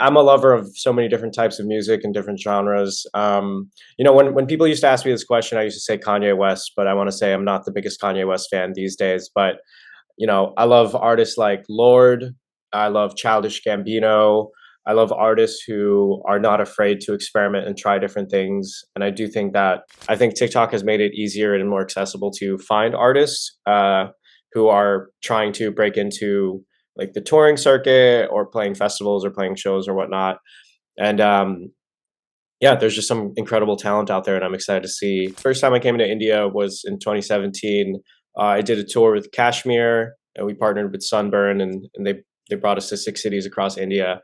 I'm a lover of so many different types of music and different genres. When people used to ask me this question, I used to say Kanye West, but I want to say I'm not the biggest Kanye West fan these days. But I love artists like Lord. I love Childish Gambino. I love artists who are not afraid to experiment and try different things. And I think TikTok has made it easier and more accessible to find artists who are trying to break into like the touring circuit or playing festivals or playing shows or whatnot. And yeah, there's just some incredible talent out there, and I'm excited to see. First time I came to India was in 2017. I did a tour with Kashmir, and we partnered with Sunburn, and they brought us to 6 cities across India.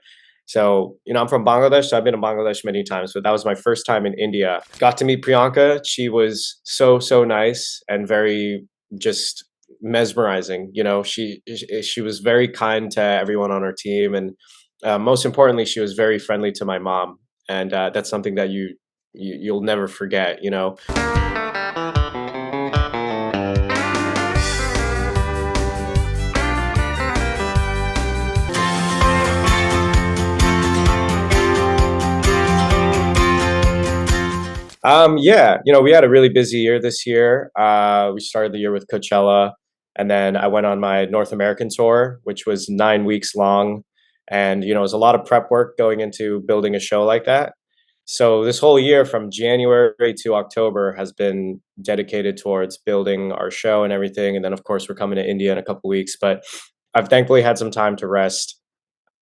So, I'm from Bangladesh, so I've been to Bangladesh many times, but that was my first time in India. Got to meet Priyanka. She was so nice and very just mesmerizing. She was very kind to everyone on our team, and most importantly, she was very friendly to my mom, and that's something that you'll never forget. Yeah, we had a really busy year this year. We started the year with Coachella, and then I went on my North American tour, which was 9 weeks long. And, it was a lot of prep work going into building a show like that. So this whole year from January to October has been dedicated towards building our show and everything. And then, of course, we're coming to India in a couple weeks, but I've thankfully had some time to rest.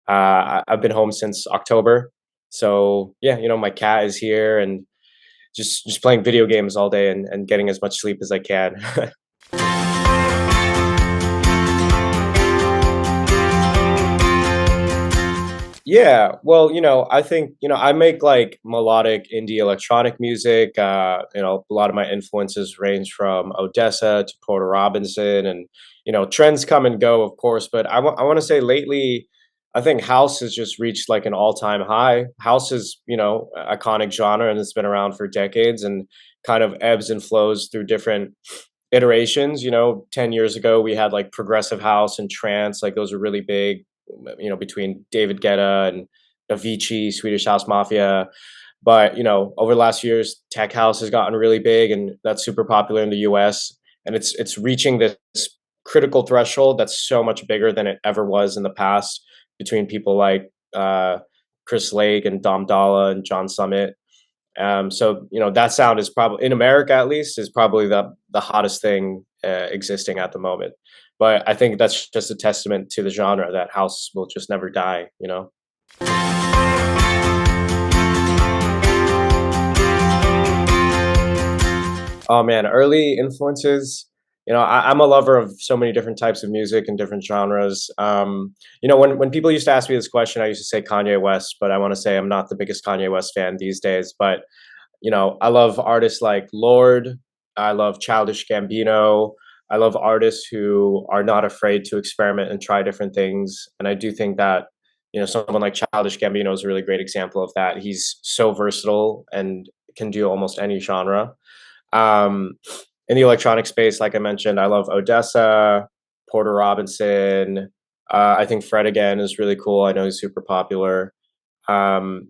I've been home since October. So yeah, my cat is here, and just playing video games all day and getting as much sleep as I can. Yeah, well, I think, I make like melodic indie electronic music. A lot of my influences range from Odessa to Porter Robinson, and trends come and go, of course. But I want to say lately, I think house has just reached like an all-time high. House is, a iconic genre, and it's been around for decades and kind of ebbs and flows through different iterations. 10 years ago we had like progressive house and trance, like those were really big, between David Guetta and Avicii, Swedish House Mafia. But over the last years, tech house has gotten really big, and that's super popular in the US. And it's reaching this critical threshold that's so much bigger than it ever was in the past, between people like Chris Lake and Dom Dalla and John Summit. So that sound is probably in America, at least, is probably the hottest thing existing at the moment. But I think that's just a testament to the genre that house will just never die. Oh man, early influences. I'm a lover of so many different types of music and different genres. When people used to ask me this question, I used to say Kanye West, but I want to say I'm not the biggest Kanye West fan these days. But I love artists like Lord. I love Childish Gambino. I love artists who are not afraid to experiment and try different things. And I do think that, someone like Childish Gambino is a really great example of that. He's so versatile and can do almost any genre. Um, in the electronic space, like I mentioned, I love Odessa, Porter Robinson. I think Fred again is really cool. I know he's super popular. Um,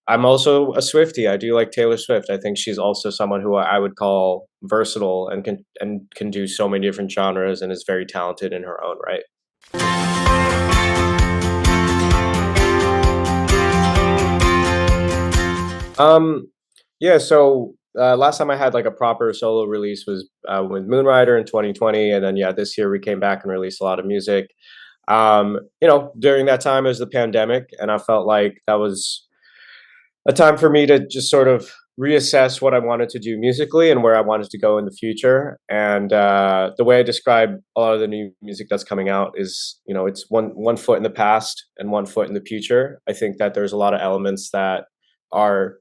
I'm also a Swiftie. I do like Taylor Swift. I think she's also someone who I would call versatile and can do so many different genres and is very talented in her own right. Um, yeah, so last time I had like a proper solo release was with Moonrider in 2020, and then yeah, this year we came back and released a lot of music. During that time it was the pandemic, and I felt like that was a time for me to just sort of reassess what I wanted to do musically and where I wanted to go in the future. And the way I describe a lot of the new music that's coming out is, it's one foot in the past and one foot in the future. I think that there's a lot of elements that are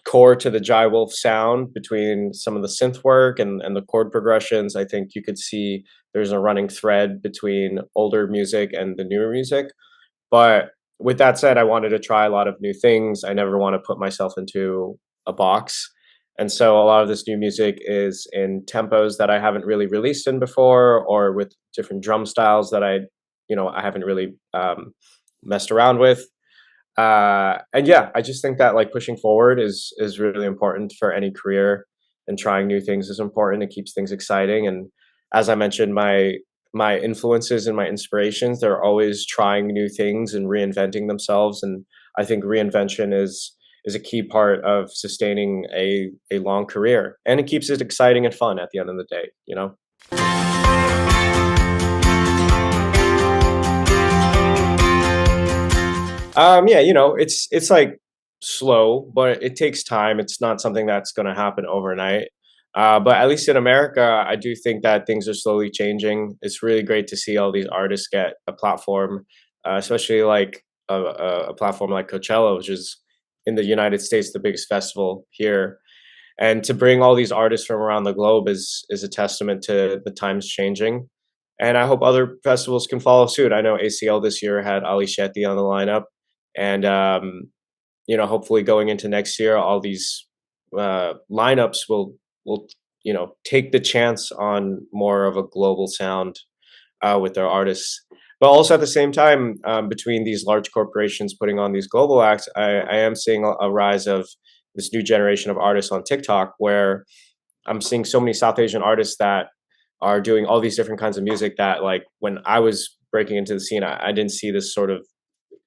core to the Jai Wolf sound, between some of the synth work and the chord progressions. I think you could see there's a running thread between older music and the newer music. But with that said, I wanted to try a lot of new things. I never want to put myself into a box. And so a lot of this new music is in tempos that I haven't really released in before, or with different drum styles that I haven't really messed around with. And yeah, I just think that like pushing forward is really important for any career, and trying new things is important. It keeps things exciting. And as I mentioned, my influences and my inspirations, they're always trying new things and reinventing themselves. And I think reinvention is a key part of sustaining a long career, and it keeps it exciting and fun at the end of the day, you know? Yeah, it's like slow, but it takes time. It's not something that's going to happen overnight. But at least in America, I do think that things are slowly changing. It's really great to see all these artists get a platform, especially like a platform like Coachella, which is in the United States the biggest festival here. And to bring all these artists from around the globe is a testament to the times changing. And I hope other festivals can follow suit. I know ACL this year had Ali Shetty on the lineup, and hopefully going into next year, all these lineups will take the chance on more of a global sound with their artists. But also at the same time, between these large corporations putting on these global acts, I am seeing a rise of this new generation of artists on TikTok, where I'm seeing so many South Asian artists that are doing all these different kinds of music that, like, when I was breaking into the scene, I didn't see this sort of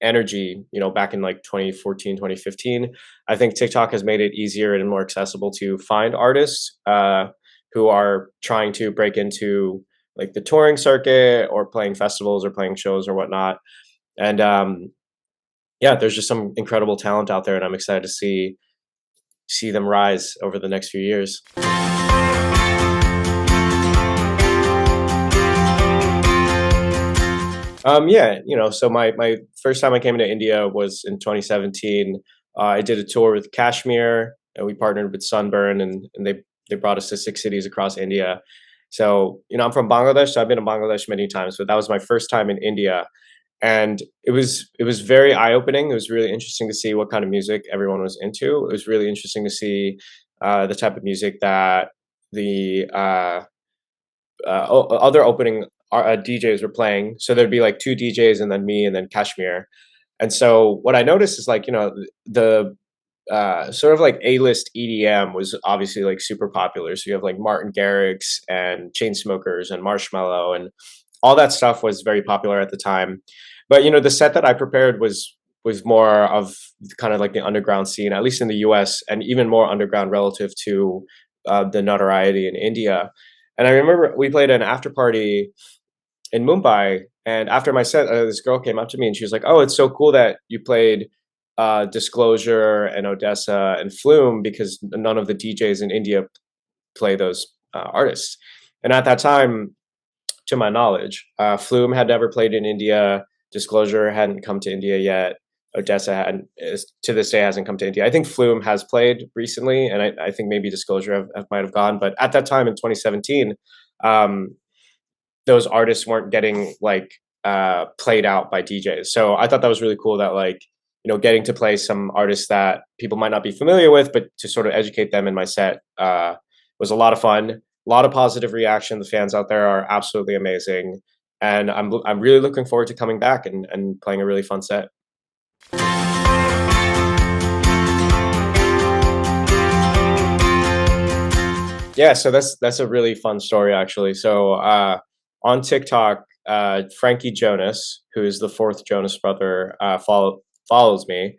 energy, back in like 2014, 2015. I think TikTok has made it easier and more accessible to find artists who are trying to break into like the touring circuit or playing festivals or playing shows or whatnot. And yeah, there's just some incredible talent out there, and I'm excited to see them rise over the next few years. Yeah, so my first time I came into India was in 2017. I did a tour with Kashmir, and we partnered with Sunburn, and they brought us to 6 cities across India. So, I'm from Bangladesh, so I've been to Bangladesh many times, but that was my first time in India, and it was very eye opening. It was really interesting to see what kind of music everyone was into. It was really interesting to see the type of music that the other opening DJs were playing. So there'd be like two DJs and then me and then Kashmir. And so what I noticed is, like, the sort of like A-list EDM was obviously like super popular. So you have like Martin Garrix and Chainsmokers and Marshmello, and all that stuff was very popular at the time. But the set that I prepared was more of kind of like the underground scene, at least in the US, and even more underground relative to the notoriety in India. And I remember we played an after party in Mumbai, and after my set, this girl came up to me and she was like, "Oh, it's so cool that you played Disclosure and Odessa and Flume, because none of the DJs in India play those artists." And at that time, to my knowledge, Flume had never played in India. Disclosure hadn't come to India yet. Odessa hadn't, to this day, hasn't come to India. I think Flume has played recently, and I think maybe Disclosure might have gone. But at that time in 2017, um, those artists weren't getting like played out by DJs. So I thought that was really cool that, like, getting to play some artists that people might not be familiar with, but to sort of educate them in my set was a lot of fun. A lot of positive reaction. The fans out there are absolutely amazing, and I'm really looking forward to coming back and playing a really fun set. Yeah, so that's a really fun story, actually. So on TikTok, Frankie Jonas, who is the fourth Jonas brother, follows me,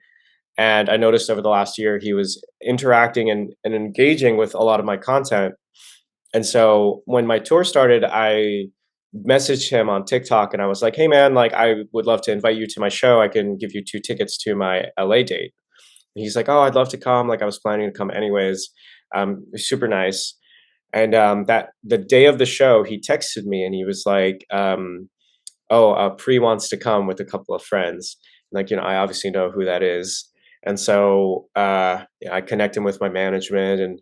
and I noticed over the last year he was interacting and engaging with a lot of my content. And so when my tour started, I messaged him on TikTok and I was like, "Hey man, like, I would love to invite you to my show. I can give you 2 tickets to my LA date." And he's like, "Oh, I'd love to come. Like, I was planning to come anyways." Super nice. And that the day of the show, he texted me and he was like, "Oh, Pri wants to come with a couple of friends." Like, I obviously know who that is. And so yeah, I connect him with my management, and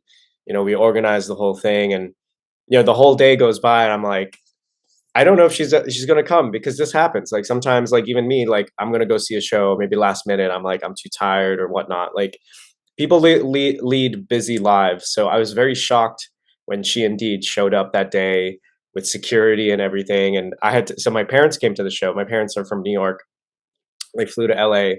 we organize the whole thing. And the whole day goes by, and I'm like, I don't know if she's gonna come, because this happens. Like, sometimes, like, even me, like, I'm gonna go see a show, maybe last minute, I'm like, I'm too tired or whatnot. Like, people lead busy lives. So I was very shocked when she indeed showed up that day with security and everything. And so my parents came to the show. My parents are from New York. They flew to LA,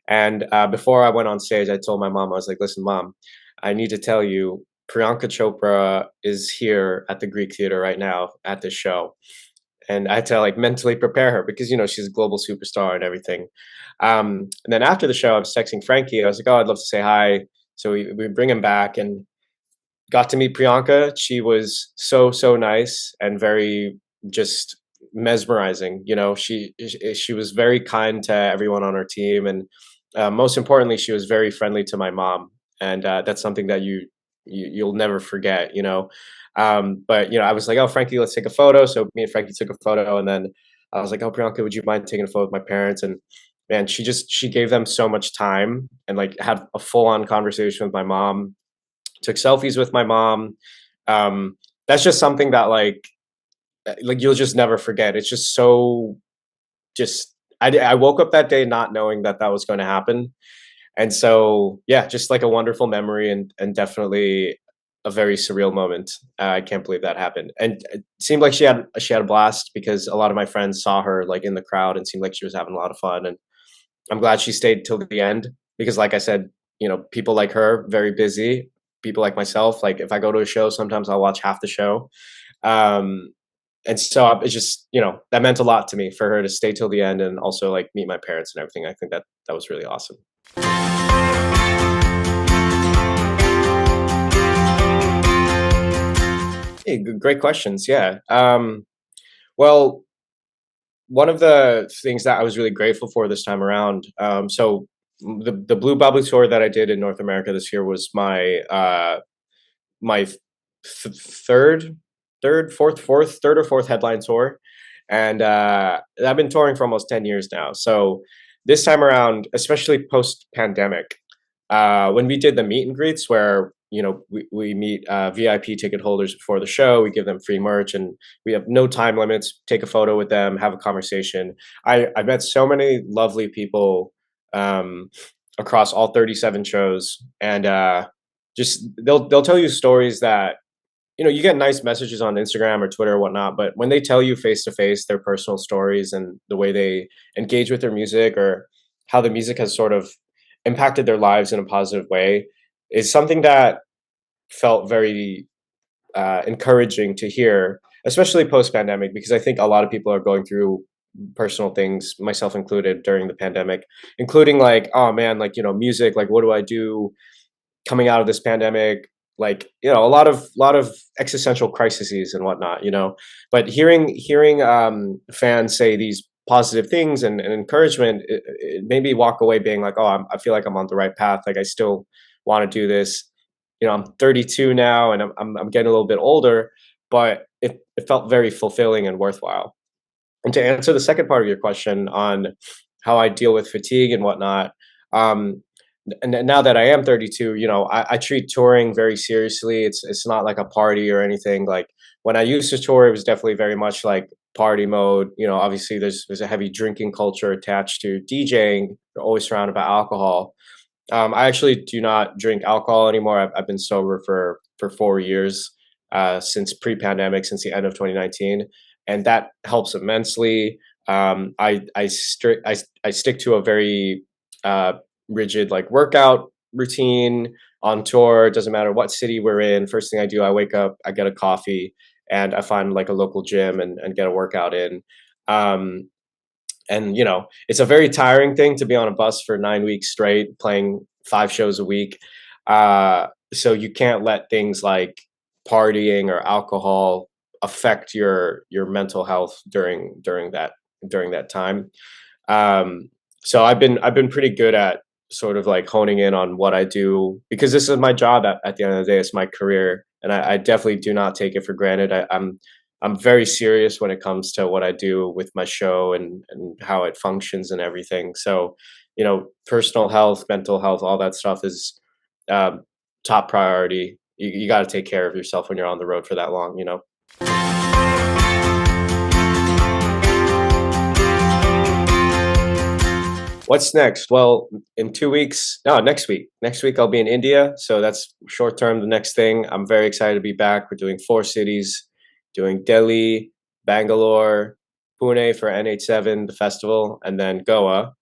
And before I went on stage, I told my mom, I was like, "Listen, mom, I need to tell you, Priyanka Chopra is here at the Greek Theater right now at this show." And I had to like mentally prepare her because she's a global superstar and everything. And then after the show, I was texting Frankie. I was like, "Oh, I'd love to say hi." So we bring him back and got to meet Priyanka. She was so nice and very just mesmerizing. She was very kind to everyone on her team, and most importantly, she was very friendly to my mom, and that's something that you'll never forget. But I was like, "Oh, Frankie, let's take a photo." So me and Frankie took a photo, and then I was like, "Oh, Priyanka, would you mind taking a photo with my parents?" And man, she gave them so much time and like had a full on conversation with my mom, took selfies with my mom. Um, that's just something that like you'll just never forget. It's just so just I woke up that day not knowing that that was going to happen, and so yeah, just like a wonderful memory and definitely a very surreal moment. I can't believe that happened, and it seemed like she had a blast because a lot of my friends saw her like in the crowd and seemed like she was having a lot of fun. And I'm glad she stayed till the end because, like I said, people like her, very busy. People like myself, like if I go to a show, sometimes I'll watch half the show. Um, and so it's just, that meant a lot to me for her to stay till the end and also like meet my parents and everything. I think that that was really awesome. Hey, great questions. Yeah. Well, one of the things that I was really grateful for this time around, the Blue Bubble tour that I did in North America this year was my third, third or fourth headline tour, and I've been touring for almost 10 years now. So this time around, especially post pandemic, when we did the meet and greets, where we meet VIP ticket holders before the show, we give them free merch, and we have no time limits. Take a photo with them, have a conversation. I met so many lovely people um, across all 37 shows, and just they'll tell you stories that you get nice messages on Instagram or Twitter or whatnot, but when they tell you face to face their personal stories and the way they engage with their music or how the music has sort of impacted their lives in a positive way is something that felt very encouraging to hear, especially post pandemic, because I think a lot of people are going through personal things, myself included, during the pandemic, including like, oh man, like, music, like, what do I do coming out of this pandemic? Like, a lot of existential crises and whatnot, but hearing fans say these positive things and encouragement, it made me walk away being like, oh, I feel like I'm on the right path, like I still want to do this. I'm 32 now, and I'm getting a little bit older, but it felt very fulfilling and worthwhile. And to answer the second part of your question on how I deal with fatigue and whatnot, um, and now that I am 32, I treat touring very seriously. It's not like a party or anything. Like when I used to tour, it was definitely very much like party mode. Obviously there's a heavy drinking culture attached to DJing. You're always surrounded by alcohol. I actually do not drink alcohol anymore. I've been sober for 4 years, since pre-pandemic, since the end of 2019, and that helps immensely. I stick to a very uh, rigid like workout routine on tour. It doesn't matter what city we're in. First thing I do, I wake up, I get a coffee, and I find like a local gym and get a workout in. Um, and it's a very tiring thing to be on a bus for 9 weeks straight playing 5 shows a week, so you can't let things like partying or alcohol affect your mental health during that time. um so I've been pretty good at sort of like honing in on what I do, because this is my job at the end of the day. It's my career, and I definitely do not take it for granted. I'm very serious when it comes to what I do with my show and how it functions and everything. So, personal health, mental health, all that stuff is um, top priority. You got to take care of yourself when you're on the road for that long. What's next? Well, in 2 weeks, no, next week. Next week, I'll be in India. So that's short term, the next thing. I'm very excited to be back. We're doing 4 cities, doing Delhi, Bangalore, Pune for NH7, the festival, and then Goa.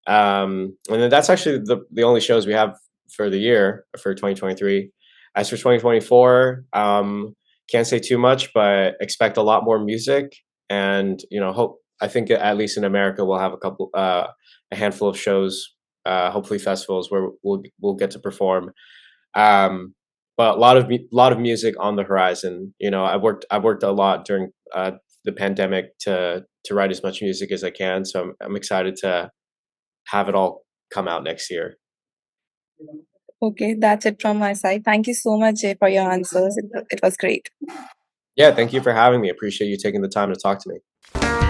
And then that's actually the only shows we have for the year for 2023. As for 2024, can't say too much, but expect a lot more music, and hope I think at least in America we'll have a handful of shows, hopefully festivals where we'll get to perform. Um, but a lot of music on the horizon. I've worked a lot during the pandemic to write as much music as I can, so I'm excited to have it all come out next year. Okay, that's it from my side. Thank you so much, Jay, for your answers. It was great. Yeah, thank you for having me. Appreciate you taking the time to talk to me.